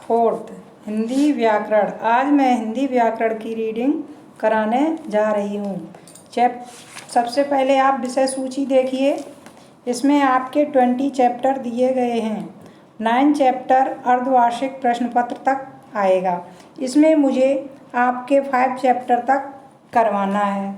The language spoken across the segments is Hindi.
फोर्थ हिंदी व्याकरण। आज मैं हिंदी व्याकरण की रीडिंग कराने जा रही हूँ। सबसे पहले आप विषय सूची देखिए। इसमें आपके 20 चैप्टर दिए गए हैं। 9 चैप्टर अर्धवार्षिक प्रश्न पत्र तक आएगा। इसमें मुझे आपके 5 चैप्टर तक करवाना है।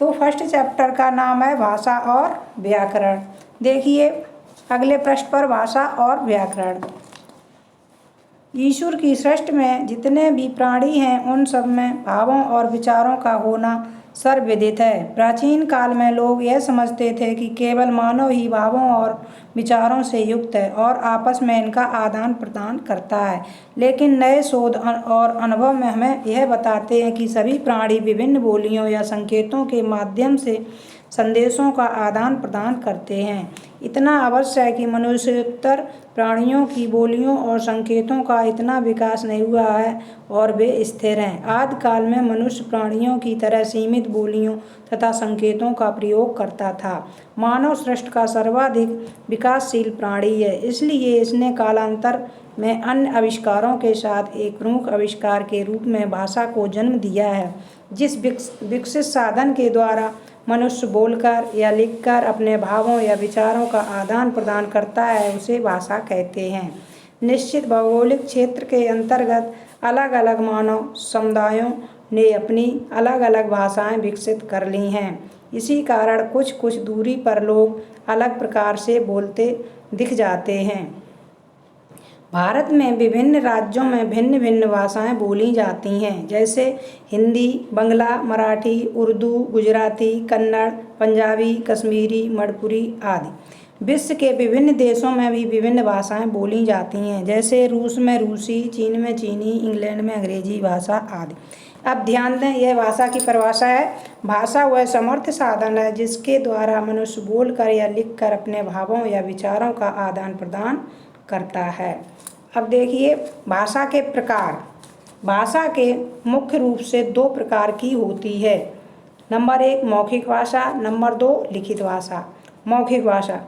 तो फर्स्ट चैप्टर का नाम है भाषा और व्याकरण। देखिए अगले पृष्ठ पर भाषा और व्याकरण। ईश्वर की सृष्टि में जितने भी प्राणी हैं उन सब में भावों और विचारों का होना सर्वविदित है। प्राचीन काल में लोग यह समझते थे कि केवल मानव ही भावों और विचारों से युक्त है और आपस में इनका आदान प्रदान करता है। लेकिन नए शोध और अनुभव में हमें यह बताते हैं कि सभी प्राणी विभिन्न बोलियों या संकेतों के माध्यम से संदेशों का आदान प्रदान करते हैं। इतना अवश्य है कि मनुष्योत्तर प्राणियों की बोलियों और संकेतों का इतना विकास नहीं हुआ है और वे स्थिर हैं। आदि काल में मनुष्य प्राणियों की तरह सीमित बोलियों तथा संकेतों का प्रयोग करता था। मानव सृष्टि का सर्वाधिक विकासशील प्राणी है, इसलिए इसने कालांतर में अन्य आविष्कारों के साथ एक प्रमुख आविष्कार के रूप में भाषा को जन्म दिया है। जिस विकसित साधन के द्वारा मनुष्य बोलकर या लिखकर अपने भावों या विचारों का आदान प्रदान करता है उसे भाषा कहते हैं। निश्चित भौगोलिक क्षेत्र के अंतर्गत अलग अलग मानव समुदायों ने अपनी अलग अलग भाषाएं विकसित कर ली हैं। इसी कारण कुछ कुछ दूरी पर लोग अलग प्रकार से बोलते दिख जाते हैं। भारत में विभिन्न राज्यों में भिन्न भिन्न भाषाएं बोली जाती हैं, जैसे हिंदी, बंगला, मराठी, उर्दू, गुजराती, कन्नड़, पंजाबी, कश्मीरी, मणिपुरी आदि। विश्व के विभिन्न देशों में भी विभिन्न भाषाएं बोली जाती हैं, जैसे रूस में रूसी, चीन में चीनी, इंग्लैंड में अंग्रेजी भाषा आदि। अब ध्यान दें, यह भाषा की परिभाषा है। भाषा वह समर्थ साधन है जिसके द्वारा मनुष्य बोलकर या लिखकर अपने भावों या विचारों का आदान प्रदान करता है। अब देखिए भाषा के प्रकार। भाषा के मुख्य रूप से 2 प्रकार की होती है। नंबर 1 मौखिक भाषा, नंबर 2 लिखित भाषा। मौखिक भाषा,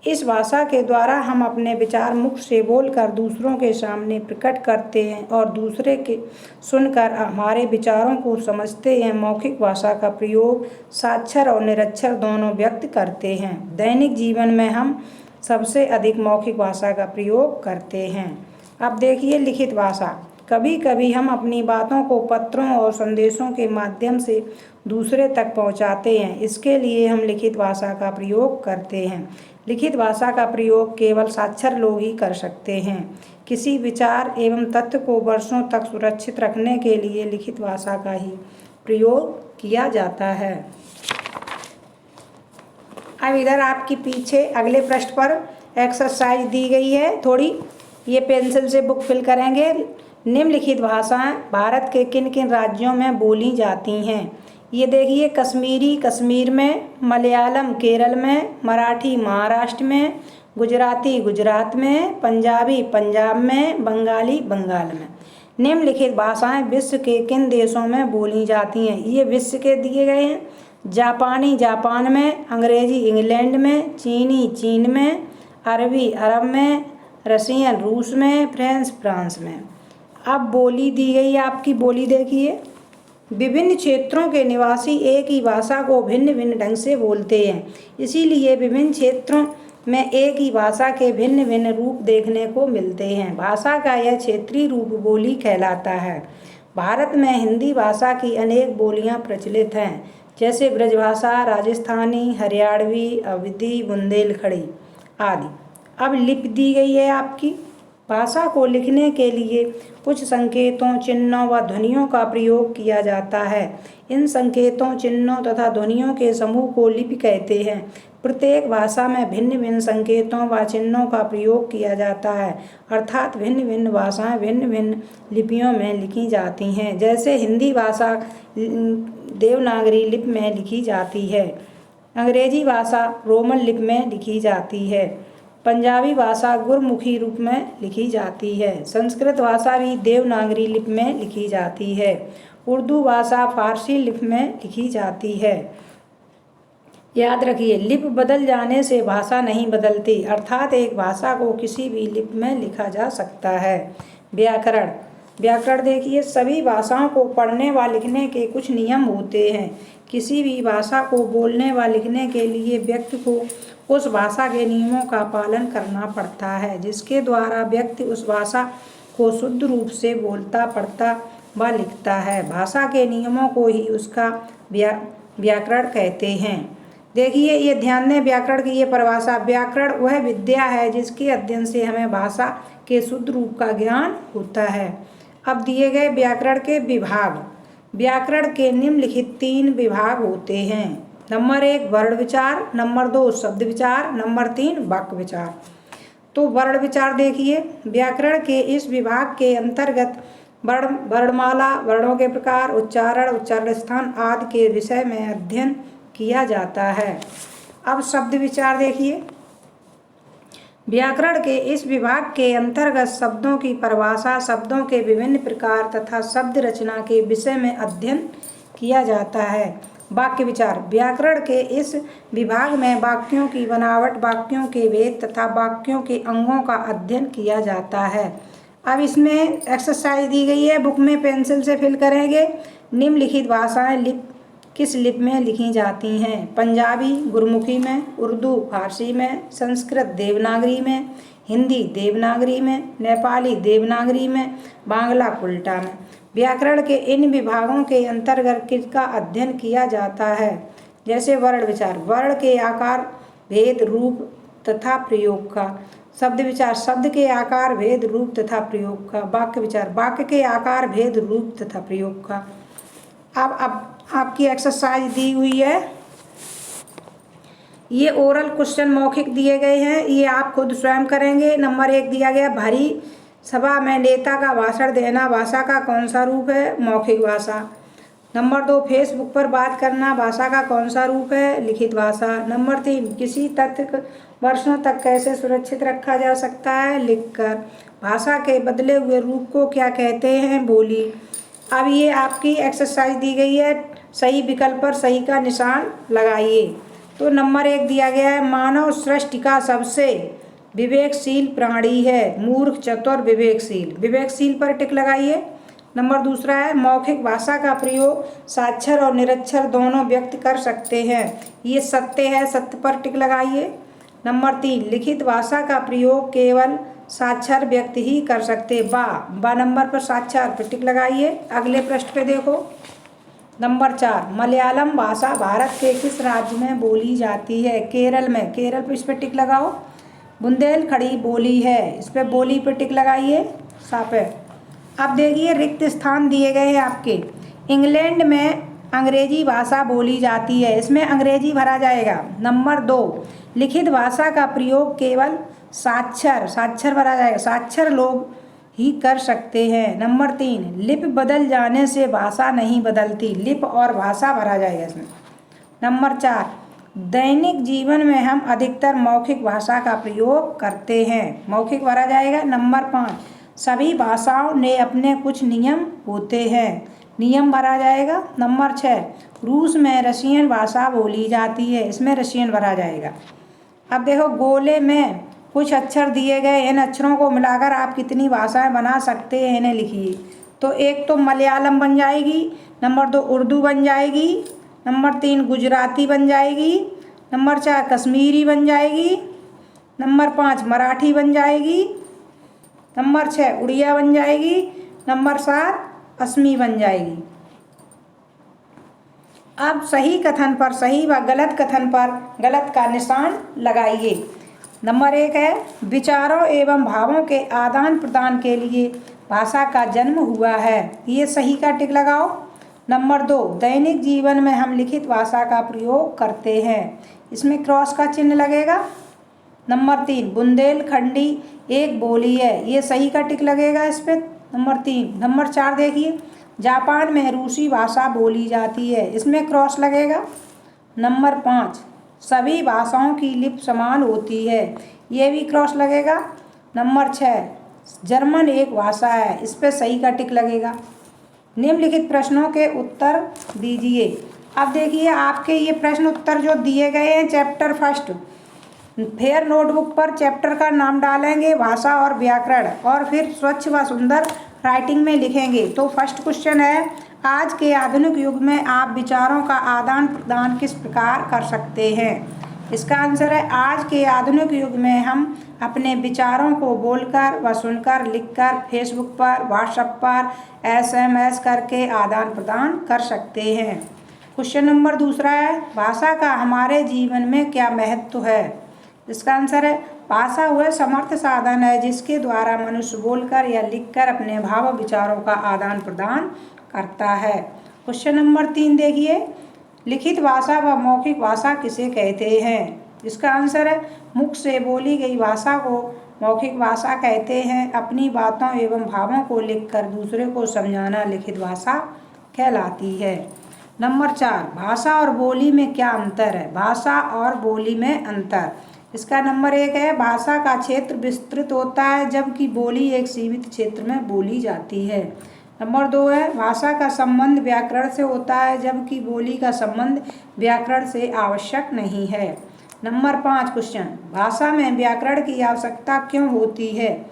इस भाषा के द्वारा हम अपने विचार मुख से बोलकर दूसरों के सामने प्रकट करते हैं और दूसरे के सुनकर हमारे विचारों को समझते हैं। मौखिक भाषा का प्रयोग साक्षर और निरक्षर दोनों व्यक्त करते हैं। दैनिक जीवन में हम सबसे अधिक मौखिक भाषा का प्रयोग करते हैं। अब देखिए लिखित भाषा। कभी कभी हम अपनी बातों को पत्रों और संदेशों के माध्यम से दूसरे तक पहुंचाते हैं। इसके लिए हम लिखित भाषा का प्रयोग करते हैं। लिखित भाषा का प्रयोग केवल साक्षर लोग ही कर सकते हैं। किसी विचार एवं तथ्य को वर्षों तक सुरक्षित रखने के लिए लिखित भाषा का ही प्रयोग किया जाता है। अब इधर आपके पीछे अगले पृष्ठ पर एक्सरसाइज दी गई है थोड़ी, ये पेंसिल से बुक फिल करेंगे। निम्नलिखित भाषाएं भारत के किन किन राज्यों में बोली जाती हैं। ये देखिए कश्मीरी कश्मीर में, मलयालम केरल में, मराठी महाराष्ट्र में, गुजराती गुजरात में, पंजाबी पंजाब में, बंगाली बंगाल में। निम्नलिखित भाषाएं विश्व के किन देशों में बोली जाती हैं। ये विश्व के दिए गए हैं। जापानी जापान में, अंग्रेजी इंग्लैंड में, चीनी चीन में, अरबी अरब में, रशियन रूस में, फ्रेंच फ्रांस में। अब बोली दी गई है आपकी। बोली देखिए, विभिन्न क्षेत्रों के निवासी एक ही भाषा को भिन्न भिन्न ढंग से बोलते हैं, इसीलिए विभिन्न क्षेत्रों में एक ही भाषा के भिन्न भिन्न रूप देखने को मिलते हैं। भाषा का यह क्षेत्रीय रूप बोली कहलाता है। भारत में हिंदी भाषा की अनेक बोलियां प्रचलित हैं, जैसे ब्रजभाषा, राजस्थानी, हरियाणवी, अवधी, बुंदेलखंडी आदि। अब लिपि दी गई है आपकी। भाषा को लिखने के लिए कुछ संकेतों, चिन्हों व ध्वनियों का प्रयोग किया जाता है। इन संकेतों, चिन्हों तथा ध्वनियों के समूह को लिपि कहते हैं। प्रत्येक भाषा में भिन्न भिन्न संकेतों व चिन्हों का प्रयोग किया जाता है, अर्थात भिन्न भिन्न भाषाएं भिन्न भिन्न लिपियों में लिखी जाती हैं। जैसे हिंदी भाषा देवनागरी लिपि में लिखी जाती है, अंग्रेजी भाषा रोमन लिपि में लिखी जाती है, पंजाबी भाषा गुरमुखी रूप में लिखी जाती है, संस्कृत भाषा भी देवनागरी लिपि में लिखी जाती है, उर्दू भाषा फारसी लिपि में लिखी जाती है। याद रखिए, लिपि बदल जाने से भाषा नहीं बदलती, अर्थात एक भाषा को किसी भी लिपि में लिखा जा सकता है। व्याकरण। व्याकरण देखिए, सभी भाषाओं को पढ़ने व लिखने के कुछ नियम होते हैं। किसी भी भाषा को बोलने व लिखने के लिए व्यक्ति को उस भाषा के नियमों का पालन करना पड़ता है, जिसके द्वारा व्यक्ति उस भाषा को शुद्ध रूप से बोलता, पढ़ता व लिखता है। भाषा के नियमों को ही उसका व्याकरण कहते हैं। देखिए, ये ध्यान दें, व्याकरण की ये परिभाषा, व्याकरण वह विद्या है जिसके अध्ययन से हमें भाषा के शुद्ध रूप का ज्ञान होता है। अब दिए गए व्याकरण के विभाग। व्याकरण के निम्नलिखित 3 विभाग होते हैं। नंबर 1 वर्ण विचार, नंबर 2 शब्द विचार, नंबर 3 वाक्य विचार। तो वर्ण विचार देखिए, व्याकरण के इस विभाग के अंतर्गत वर्णमाला, वर्णों के प्रकार, उच्चारण, उच्चारण स्थान आदि के विषय में अध्ययन किया जाता है। अब शब्द विचार देखिए, व्याकरण के इस विभाग के अंतर्गत शब्दों की परिभाषा, शब्दों के विभिन्न प्रकार तथा शब्द रचना के विषय में अध्ययन किया जाता है। वाक्य विचार, व्याकरण के इस विभाग में वाक्यों की बनावट, वाक्यों के भेद तथा वाक्यों के अंगों का अध्ययन किया जाता है। अब इसमें एक्सरसाइज दी गई है, बुक में पेंसिल से फिल करेंगे। निम्नलिखित भाषाएं किस लिपि में लिखी जाती हैं? पंजाबी गुरमुखी में, उर्दू फारसी में, संस्कृत देवनागरी में, हिंदी देवनागरी में, नेपाली देवनागरी में, बांग्ला कुल्टा में। व्याकरण के इन विभागों के अंतर्गत किसका अध्ययन किया जाता है? जैसे वर्ण विचार, वर्ण के आकार, भेद, रूप तथा प्रयोग का। शब्द विचार, शब्द के आकार, भेद, रूप तथा प्रयोग का। वाक्य विचार, वाक्य के आकार, भेद, रूप तथा प्रयोग का। अब आपकी एक्सरसाइज दी हुई है, ये ओरल क्वेश्चन मौखिक दिए गए हैं, ये आप खुद स्वयं करेंगे। नंबर 1 दिया गया, भरी सभा में नेता का भाषण देना भाषा का कौन सा रूप है? मौखिक भाषा। नंबर 2, फेसबुक पर बात करना भाषा का कौन सा रूप है? लिखित भाषा। नंबर 3, किसी तथ्य को वर्षों तक कैसे सुरक्षित रखा जा सकता है? लिखकर। भाषा के बदले हुए रूप को क्या कहते हैं? बोली। अब ये आपकी एक्सरसाइज दी गई है, सही विकल्प पर सही का निशान लगाइए। तो नंबर 1 दिया गया है, मानव सृष्टि का सबसे विवेकशील प्राणी है। मूर्ख, चतुर, विवेकशील। विवेकशील पर टिक लगाइए। नंबर 2 है, मौखिक भाषा का प्रयोग साक्षर और निरक्षर दोनों व्यक्त कर सकते हैं। ये सत्य है, सत्य पर टिक लगाइए। नंबर 3, लिखित भाषा का प्रयोग केवल साक्षर व्यक्ति ही कर सकते। बा नंबर पर साक्षर पर टिक लगाइए। अगले पृष्ठ पे देखो, नंबर 4, मलयालम भाषा भारत के किस राज्य में बोली जाती है? केरल में। केरल पर इस पर टिक लगाओ। बुंदेलखंडी बोली है, इस पर बोली पर टिक लगाइए। साफ है। अब देखिए, रिक्त स्थान दिए गए हैं आपके। इंग्लैंड में अंग्रेजी भाषा बोली जाती है, इसमें अंग्रेजी भरा जाएगा। नंबर 2, लिखित भाषा का प्रयोग केवल साक्षर भरा जाएगा, साक्षर लोग ही कर सकते हैं। नंबर 3, लिपि बदल जाने से भाषा नहीं बदलती, लिपि और भाषा भरा जाएगा इसमें। नंबर 4, दैनिक जीवन में हम अधिकतर मौखिक भाषा का प्रयोग करते हैं, मौखिक भरा जाएगा। नंबर 5, सभी भाषाओं ने अपने कुछ नियम होते हैं, नियम भरा जाएगा। नंबर 6, रूस में रशियन भाषा बोली जाती है, इसमें रशियन भरा जाएगा। अब देखो, गोले में कुछ अक्षर दिए गए, इन अक्षरों को मिलाकर आप कितनी भाषाएं बना सकते हैं, इन्हें लिखिए। तो 1 तो मलयालम बन जाएगी, नंबर 2 उर्दू बन जाएगी, नंबर 3 गुजराती बन जाएगी, नंबर 4 कश्मीरी बन जाएगी, नंबर 5 मराठी बन जाएगी, नंबर 6 उड़िया बन जाएगी, नंबर 7 असमी बन जाएगी। अब सही कथन पर सही व गलत कथन पर गलत का निशान लगाइए। नंबर 1 है, विचारों एवं भावों के आदान प्रदान के लिए भाषा का जन्म हुआ है, ये सही का टिक लगाओ। नंबर 2, दैनिक जीवन में हम लिखित भाषा का प्रयोग करते हैं, इसमें क्रॉस का चिन्ह लगेगा। नंबर 3, बुंदेलखंडी एक बोली है, ये सही का टिक लगेगा इस पर। नंबर 3। नंबर 4 देखिए, जापान में रूसी भाषा बोली जाती है, इसमें क्रॉस लगेगा। नंबर 5, सभी भाषाओं की लिपि समान होती है, ये भी क्रॉस लगेगा। नंबर 6, जर्मन एक भाषा है, इस पर सही का टिक लगेगा। निम्नलिखित प्रश्नों के उत्तर दीजिए। अब देखिए, आपके ये प्रश्न उत्तर जो दिए गए हैं चैप्टर फर्स्ट फेयर नोटबुक पर चैप्टर का नाम डालेंगे, भाषा और व्याकरण, और फिर स्वच्छ व सुंदर राइटिंग में लिखेंगे। तो फर्स्ट क्वेश्चन है, आज के आधुनिक युग में आप विचारों का आदान प्रदान किस प्रकार कर सकते हैं? इसका आंसर है, आज के आधुनिक युग में हम अपने विचारों को बोलकर व सुनकर, लिखकर, फेसबुक पर, व्हाट्सएप पर, SMS करके आदान प्रदान कर सकते हैं। क्वेश्चन नंबर दूसरा है, भाषा का हमारे जीवन में क्या महत्व है? इसका आंसर है, भाषा वह समर्थ साधन है जिसके द्वारा मनुष्य बोलकर या लिखकर अपने भाव विचारों का आदान प्रदान करता है। क्वेश्चन नंबर 3 देखिए, लिखित भाषा व मौखिक भाषा किसे कहते हैं? इसका आंसर है, मुख से बोली गई भाषा को मौखिक भाषा कहते हैं। अपनी बातों एवं भावों को लिखकर दूसरे को समझाना लिखित भाषा कहलाती है। नंबर 4, भाषा और बोली में क्या अंतर है? भाषा और बोली में अंतर। इसका नंबर 1 है, भाषा का क्षेत्र विस्तृत होता है जबकि बोली एक सीमित क्षेत्र में बोली जाती है। नंबर 2 है, भाषा का संबंध व्याकरण से होता है जबकि बोली का संबंध व्याकरण से आवश्यक नहीं है। नंबर 5 क्वेश्चन, भाषा में व्याकरण की आवश्यकता क्यों होती है?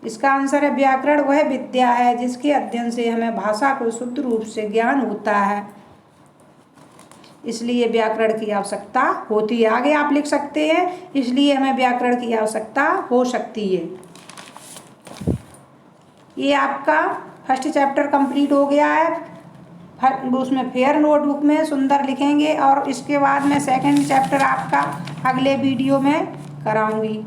इसका आंसर है, व्याकरण वह विद्या है जिसके अध्ययन से हमें भाषा को शुद्ध रूप से ज्ञान होता है, इसलिए व्याकरण की आवश्यकता होती है। आगे आप लिख सकते हैं, इसलिए हमें व्याकरण की आवश्यकता हो सकती है। ये आपका फर्स्ट चैप्टर कंप्लीट हो गया है। उसमें फेयर नोटबुक में सुंदर लिखेंगे और इसके बाद में सेकंड चैप्टर आपका अगले वीडियो में कराऊंगी।